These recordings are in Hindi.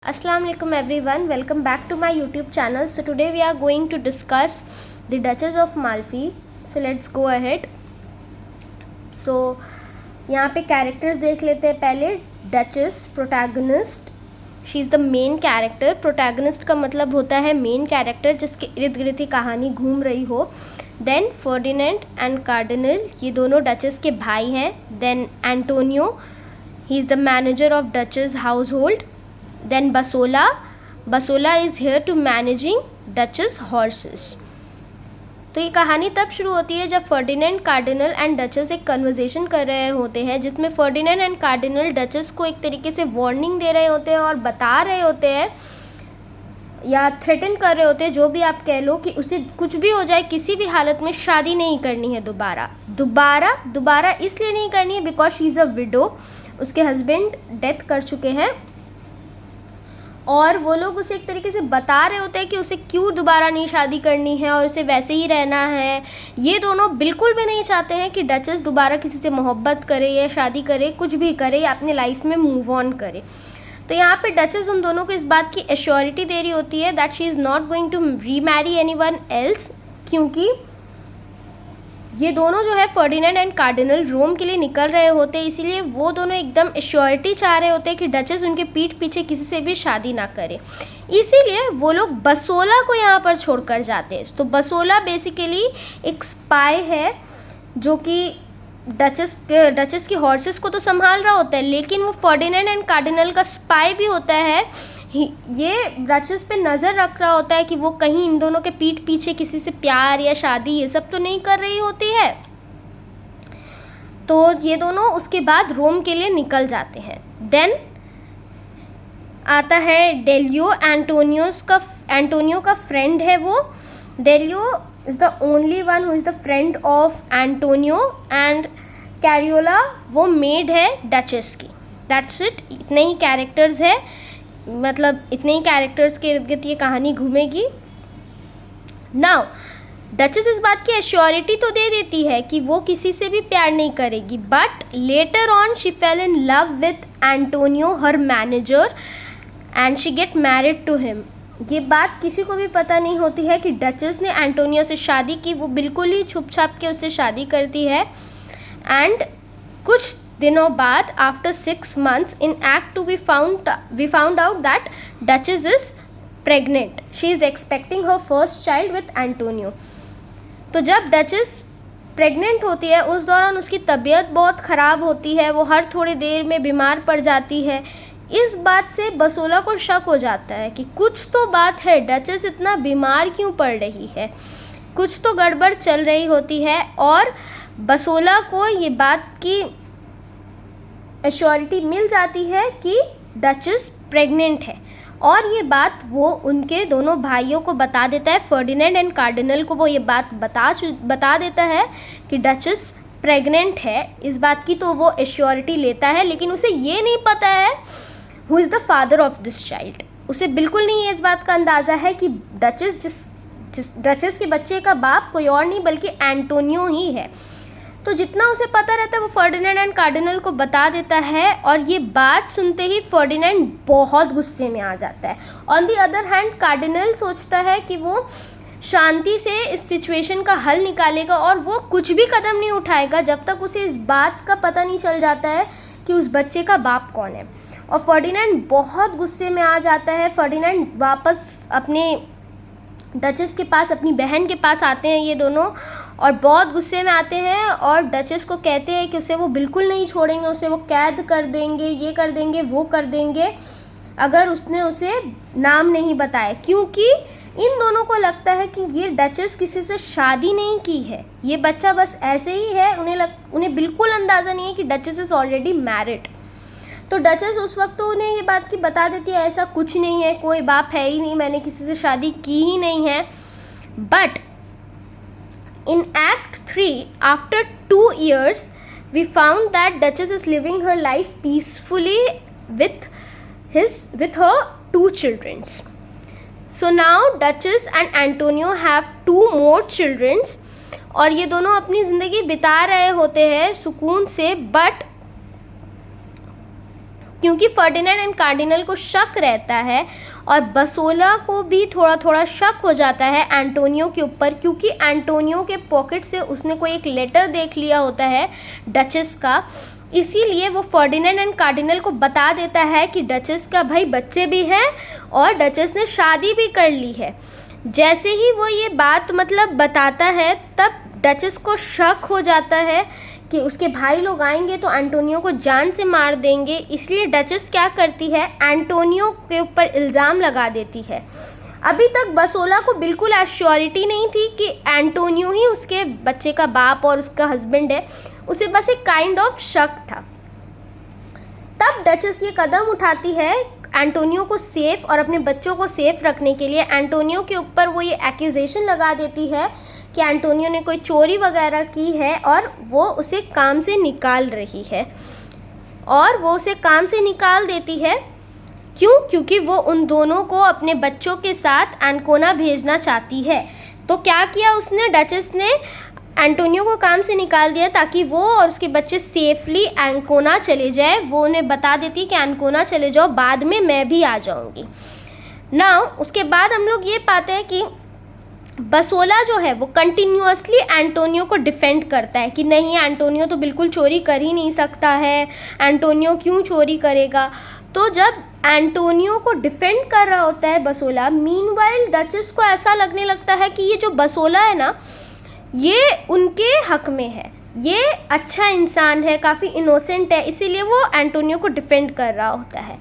Assalamu alaikum everyone, welcome back to my YouTube channel. So today we are going to discuss the Duchess of Malfi. So let's go ahead. So यहाँ पे कैरेक्टर्स देख लेते हैं. पहले duchess protagonist, she is the main character. Protagonist का मतलब होता है मेन कैरेक्टर जिसके इर्द गिर्द ही कहानी घूम रही हो. देन फर्डिनेंड एंड कार्डिनल, ये दोनों डचेस के भाई हैं. Then Antonio, he is the manager of duchess household. Then Basola is here to managing Duchess horses. तो ये कहानी तब शुरू होती है जब फर्डिनेंड, कार्डिनल एंड डचेस एक कन्वर्सेशन कर रहे होते हैं जिसमें फर्डिनेंड एंड कार्डिनल डचेस को एक तरीके से वार्निंग दे रहे होते हैं और बता रहे होते हैं या थ्रेटन कर रहे होते हैं, जो भी आप कह लो, कि उसे कुछ भी हो जाए किसी भी हालत में शादी नहीं करनी है. दोबारा इसलिए नहीं करनी है because she is a window. उसके हस्बैंड डेथ कर चुके हैं और वो लोग उसे एक तरीके से बता रहे होते हैं कि उसे क्यों दोबारा नहीं शादी करनी है और उसे वैसे ही रहना है. ये दोनों बिल्कुल भी नहीं चाहते हैं कि डचेस दोबारा किसी से मोहब्बत करे या शादी करे, कुछ भी करे या अपने लाइफ में मूव ऑन करे. तो यहाँ पे डचेस उन दोनों को इस बात की एश्योरिटी दे रही होती है that she is not going to remarry anyone else, क्योंकि ये दोनों जो है फर्डिनेंड एंड कार्डिनल रोम के लिए निकल रहे होते हैं. इसीलिए वो दोनों एकदम एश्योरिटी चाह रहे होते हैं कि डचेस उनके पीठ पीछे किसी से भी शादी ना करे. इसीलिए वो लोग बसोला को यहाँ पर छोड़कर जाते हैं. तो बसोला बेसिकली एक स्पाई है जो कि डचेस की हॉर्सेस को तो संभाल रहा होता है, लेकिन वो फर्डिनेंड एंड कार्डिनल का स्पाई भी होता है. ये डचेस पे नज़र रख रहा होता है कि वो कहीं इन दोनों के पीठ पीछे किसी से प्यार या शादी ये सब तो नहीं कर रही होती है. तो ये दोनों उसके बाद रोम के लिए निकल जाते हैं. देन आता है डेलियो. एंटोनियो का फ्रेंड है वो. Delio is the only one who is the friend of Antonio and Cariola वो मेड है डचेस की. That's it. इतने ही कैरेक्टर्स है, मतलब इतने ही कैरेक्टर्स के इर्द गिर्द ये कहानी घूमेगी. नाउ डचेस इस बात की एश्योरिटी तो दे देती है कि वो किसी से भी प्यार नहीं करेगी, but later on she fell in love with Antonio her manager and she get married to him. ये बात किसी को भी पता नहीं होती है कि डचेस ने एंटोनियो से शादी की. वो बिल्कुल ही छुप छाप के उससे शादी करती है. एंड कुछ दिनों बाद after 6 months in Act 2 we found out that Duchess is pregnant. She is expecting her first child with Antonio. तो जब डचेस प्रेग्नेंट होती है उस दौरान उसकी तबीयत बहुत ख़राब होती है. वो हर थोड़ी देर में बीमार पड़ जाती है. इस बात से बसोला को शक हो जाता है कि कुछ तो बात है, डचेस इतना बीमार क्यों पड़ रही है, कुछ तो गड़बड़ चल रही होती है. और बसोला को ये बात की एश्योरिटी मिल जाती है कि डचेस प्रेग्नेंट है और ये बात वो उनके दोनों भाइयों को बता देता है. फर्डिनेंड एंड कार्डिनल को वो ये बात बता देता है कि डचेस प्रेग्नेंट है. इस बात की तो वो एश्योरिटी लेता है, लेकिन उसे ये नहीं पता है who is the father of this child. उसे बिल्कुल नहीं इस बात का अंदाज़ा है कि डचेस के बच्चे का बाप कोई और नहीं बल्कि एंटोनियो ही है. तो जितना उसे पता रहता है वो फर्डिनेंड एंड कार्डिनल को बता देता है और ये बात सुनते ही फर्डिनेंड बहुत गुस्से में आ जाता है. On the other hand cardinal सोचता है कि वो शांति से इस सिचुएशन का हल निकालेगा और वो कुछ भी कदम नहीं उठाएगा जब तक उसे इस बात का पता नहीं चल जाता है कि उस बच्चे का बाप कौन है. और फर्डिनेंड बहुत गुस्से में आ जाता है. फर्डिनेंड वापस अपने डचेस के पास, अपनी बहन के पास आते हैं ये दोनों और बहुत गुस्से में आते हैं और डचेस को कहते हैं कि उसे वो बिल्कुल नहीं छोड़ेंगे, उसे वो कैद कर देंगे, ये कर देंगे, वो कर देंगे अगर उसने उसे नाम नहीं बताया. क्योंकि इन दोनों को लगता है कि ये डचेस किसी से शादी नहीं की है, ये बच्चा बस ऐसे ही है. उन्हें बिल्कुल अंदाज़ा नहीं है कि डचेस इज़ ऑलरेडी मैरिड. तो डचेस उस वक्त तो उन्हें ये बात की बता देती है ऐसा कुछ नहीं है, कोई बाप है ही नहीं, मैंने किसी से शादी की ही नहीं है. But in Act 3, after 2 years, we found that Duchess is living her life peacefully with her 2 children. So now Duchess and Antonio have 2 more children और ये दोनों अपनी ज़िंदगी बिता रहे होते हैं सुकून से. बट क्योंकि फर्डिनेंड एंड कार्डिनल को शक रहता है और बसोला को भी थोड़ा थोड़ा शक हो जाता है एंटोनियो के ऊपर, क्योंकि एंटोनियो के पॉकेट से उसने कोई एक लेटर देख लिया होता है डचेस का। इसीलिए वो फर्डिनेंड एंड कार्डिनल को बता देता है कि डचेस का भाई बच्चे भी हैं और डचेस ने शादी भी कर ली है। जैसे ही वो ये बात मतलब बताता है तब डचेस को शक हो जाता है कि उसके भाई लोग आएंगे तो एंटोनियो को जान से मार देंगे। इसलिए डचेस क्या करती है, एंटोनियो के ऊपर इल्ज़ाम लगा देती है। अभी तक बसोला को बिल्कुल एश्योरिटी नहीं थी कि एंटोनियो ही उसके बच्चे का बाप और उसका हस्बैंड है, उसे बस एक काइंड ऑफ शक था। तब डचेस ये कदम उठाती है एंटोनियो को सेफ और अपने बच्चों को सेफ रखने के लिए। एंटोनियो के ऊपर वो ये एक्यूजेशन लगा देती है कि एंटोनियो ने कोई चोरी वगैरह की है और वो उसे काम से निकाल रही है। और वो उसे काम से निकाल देती है क्यों? क्योंकि वो उन दोनों को अपने बच्चों के साथ एंकोना भेजना चाहती है। तो क्या किया उसने, डचेस ने एंटोनियो को काम से निकाल दिया ताकि वो और उसके बच्चे सेफली एंकोना चले जाए। वो उन्हें बता देती कि एंकोना चले जाओ, बाद में मैं भी आ जाऊंगी। नाउ उसके बाद हम लोग ये पाते हैं कि बसोला जो है वो कंटिन्यूअसली एंटोनियो को डिफेंड करता है कि नहीं, एंटोनियो तो बिल्कुल चोरी कर ही नहीं सकता है, एंटोनियो क्यों चोरी करेगा। तो जब एंटोनियो को डिफेंड कर रहा होता है बसोला, मीनवाइल डचेस को ऐसा लगने लगता है कि ये जो बसोला है ना, ये उनके हक में है, ये अच्छा इंसान है, काफ़ी इनोसेंट है, इसीलिए वो एंटोनियो को डिफेंड कर रहा होता है।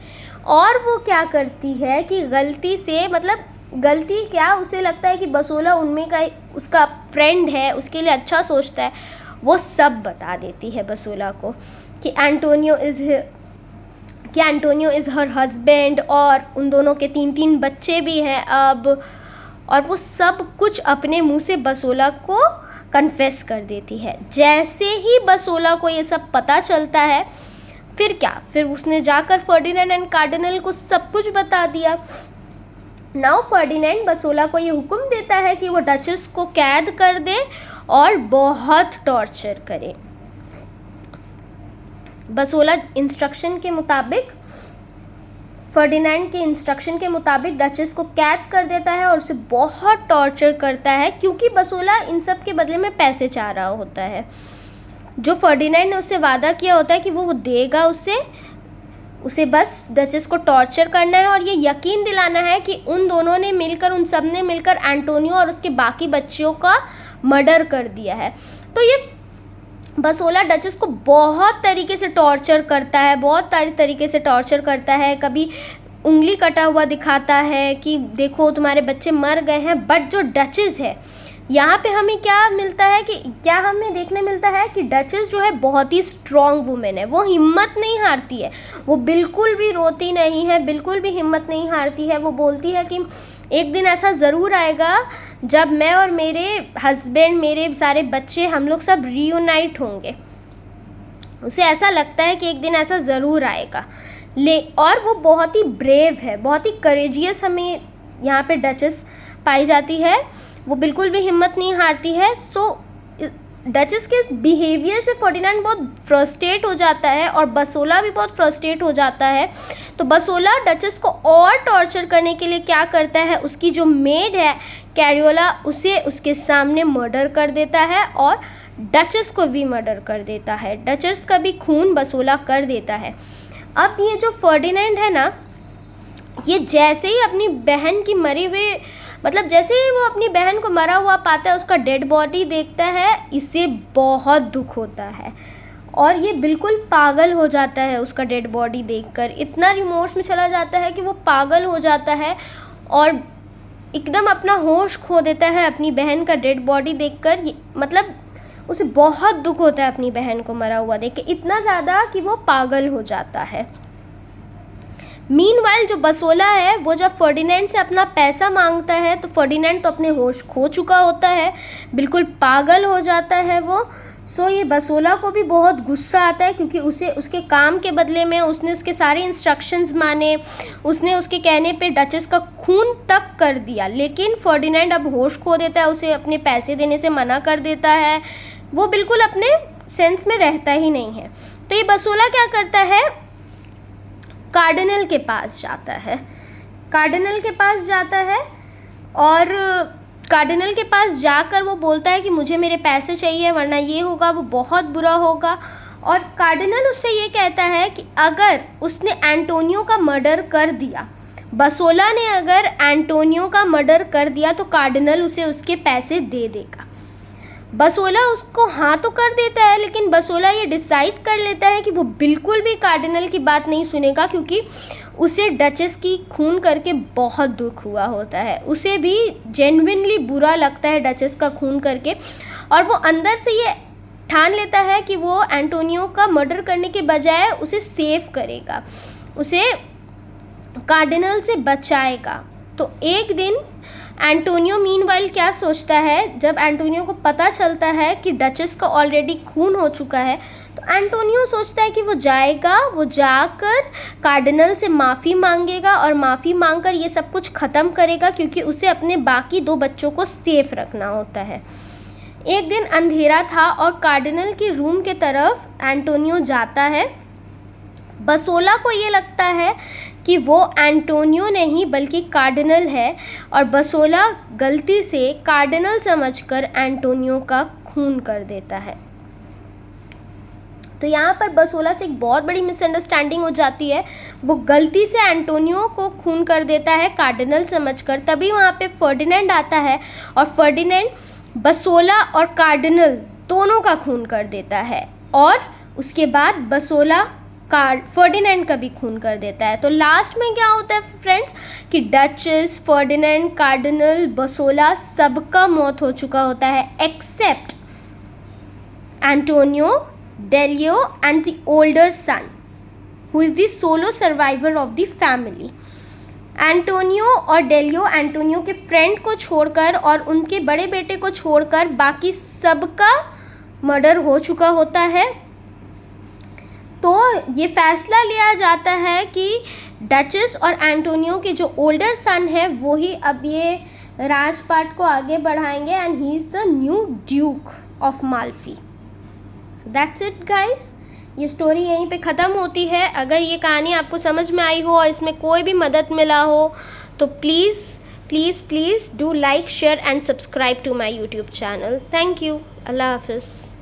और वो क्या करती है कि गलती से, मतलब गलती क्या, उसे लगता है कि बसोला उनमें का उसका फ्रेंड है, उसके लिए अच्छा सोचता है, वो सब बता देती है बसोला को कि एंटोनियो इज़ हर हस्बैंड और उन दोनों के 3-3 बच्चे भी हैं अब। और वो सब कुछ अपने मुंह से बसोला को कन्फेस कर देती है। जैसे ही बसोला को ये सब पता चलता है, फिर क्या, फिर उसने जाकर फर्डिनेंड एंड कार्डिनल को सब कुछ बता दिया। नाउ फर्डिनेंड बसोला को ये हुक्म देता है कि वो डचेस को कैद कर दे और बहुत टॉर्चर करे। बसोला इंस्ट्रक्शन के मुताबिक, फर्डिनेंड के इंस्ट्रक्शन के मुताबिक डचेस को कैद कर देता है और उसे बहुत टॉर्चर करता है, क्योंकि बसोला इन सब के बदले में पैसे चाह रहा होता है। जो फर्डिनेंड ने उससे वादा किया होता है कि वो देगा उसे बस डचेस को टॉर्चर करना है और ये यकीन दिलाना है कि उन दोनों ने मिलकर, उन सब ने मिलकर एंटोनियो और उसके बाकी बच्चों का मर्डर कर दिया है। तो ये बसोला डचेस को बहुत तरीके से टॉर्चर करता है, बहुत सारी तरीके से टॉर्चर करता है। कभी उंगली कटा हुआ दिखाता है कि देखो तुम्हारे बच्चे मर गए हैं। बट जो डचेस है, यहाँ पे हमें क्या मिलता है कि क्या हमें देखने मिलता है कि डचेस जो है बहुत ही स्ट्रॉन्ग वुमेन है। वो हिम्मत नहीं हारती है, वो बिल्कुल भी रोती नहीं है, बिल्कुल भी हिम्मत नहीं हारती है। वो बोलती है कि एक दिन ऐसा ज़रूर आएगा जब मैं और मेरे हस्बैंड, मेरे सारे बच्चे, हम लोग सब रीयूनाइट होंगे। उसे ऐसा लगता है कि एक दिन ऐसा ज़रूर आएगा। और वो बहुत ही ब्रेव है, बहुत ही करेजियस हमें यहाँ पे डचेस पाई जाती है। वो बिल्कुल भी हिम्मत नहीं हारती है। सो डचेस के इस बिहेवियर से फर्डिनेंड बहुत फ्रस्ट्रेट हो जाता है और बसोला भी बहुत फ्रस्ट्रेट हो जाता है। तो बसोला डचेस को और टॉर्चर करने के लिए क्या करता है, उसकी जो मेड है कैरियोला, उसे उसके सामने मर्डर कर देता है और डचेस को भी मर्डर कर देता है। डचेस का भी खून बसोला कर देता है। अब ये जो फर्डिनेंड है ना, ये जैसे ही अपनी बहन की मरी हुई, मतलब जैसे ही वो अपनी बहन को मरा हुआ पाता है, उसका डेड बॉडी देखता है, इसे बहुत दुख होता है और ये बिल्कुल पागल हो जाता है उसका डेड बॉडी देखकर। इतना रिमोर्स में चला जाता है कि वो पागल हो जाता है और एकदम अपना होश खो देता है अपनी बहन का डेड बॉडी देखकर। मतलब उसे बहुत दुख होता है अपनी बहन को मरा हुआ देख के, इतना ज़्यादा कि वो पागल हो जाता है। मीनवाइल जो बसोला है, वो जब फर्डिनेंड से अपना पैसा मांगता है तो फर्डिनेंड तो अपने होश खो चुका होता है, बिल्कुल पागल हो जाता है वो। सो ये बसोला को भी बहुत गुस्सा आता है, क्योंकि उसे उसके काम के बदले में उसने उसके सारे इंस्ट्रक्शंस माने, उसने उसके कहने पे डचेस का खून तक कर दिया। लेकिन फर्डिनेंड अब होश खो देता है, उसे अपने पैसे देने से मना कर देता है, वो बिल्कुल अपने सेंस में रहता ही नहीं है। तो ये बसोला क्या करता है, कार्डिनल के पास जाता है। कार्डिनल के पास जाता है और कार्डिनल के पास जाकर वो बोलता है कि मुझे मेरे पैसे चाहिए वरना ये होगा, वो बहुत बुरा होगा। और कार्डिनल उससे ये कहता है कि अगर उसने एंटोनियो का मर्डर कर दिया, बसोला ने अगर एंटोनियो का मर्डर कर दिया तो कार्डिनल उसे उसके पैसे दे देगा। बसोला उसको हाँ तो कर देता है, लेकिन बसोला ये डिसाइड कर लेता है कि वो बिल्कुल भी कार्डिनल की बात नहीं सुनेगा, क्योंकि उसे डचेस की खून करके बहुत दुख हुआ होता है। उसे भी जेन्युइनली बुरा लगता है डचेस का खून करके, और वो अंदर से ये ठान लेता है कि वो एंटोनियो का मर्डर करने के बजाय उसे सेव करेगा, उसे कार्डिनल से बचाएगा। तो एक दिन एंटोनियो मीनवाइल क्या सोचता है, जब एंटोनियो को पता चलता है कि डचेस का ऑलरेडी खून हो चुका है, तो एंटोनियो सोचता है कि वो जाएगा, वो जाकर कार्डिनल से माफ़ी मांगेगा और माफ़ी मांगकर ये सब कुछ ख़त्म करेगा, क्योंकि उसे अपने बाकी 2 बच्चों को सेफ रखना होता है। एक दिन अंधेरा था और कार्डिनल के रूम के तरफ एंटोनियो जाता है। बसोला को ये लगता है कि वो एंटोनियो नहीं बल्कि कार्डिनल है, और बसोला गलती से कार्डिनल समझकर एंटोनियो का खून कर देता है। तो यहाँ पर बसोला से एक बहुत बड़ी मिसअंडरस्टैंडिंग हो जाती है। वो गलती से एंटोनियो को खून कर देता है कार्डिनल समझकर। तभी वहाँ पे फर्डिनेंड आता है और फर्डिनेंड बसोला और कार्डिनल दोनों का खून कर देता है, और उसके बाद बसोला फर्डिनेंड का भी खून कर देता है। तो लास्ट में क्या होता है फ्रेंड्स कि डचेस, फर्डिनेंड, कार्डिनल, बसोला सबका मौत हो चुका होता है except Antonio, Delio and the older son who is the solo survivor of the family. Antonio और डेलियो एंटोनियो के फ्रेंड को छोड़कर और उनके बड़े बेटे को छोड़कर बाकी सबका मर्डर हो चुका होता है। तो ये फैसला लिया जाता है कि डचेस और एंटोनियो के जो ओल्डर सन है वो ही अब ये राजपाट को आगे बढ़ाएंगे, and he is the new Duke of Malfi. So that's it guys, ये स्टोरी यहीं पे ख़त्म होती है। अगर ये कहानी आपको समझ में आई हो और इसमें कोई भी मदद मिला हो तो please please please do like, share and subscribe to my YouTube channel. Thank you. Allah हाफिज़।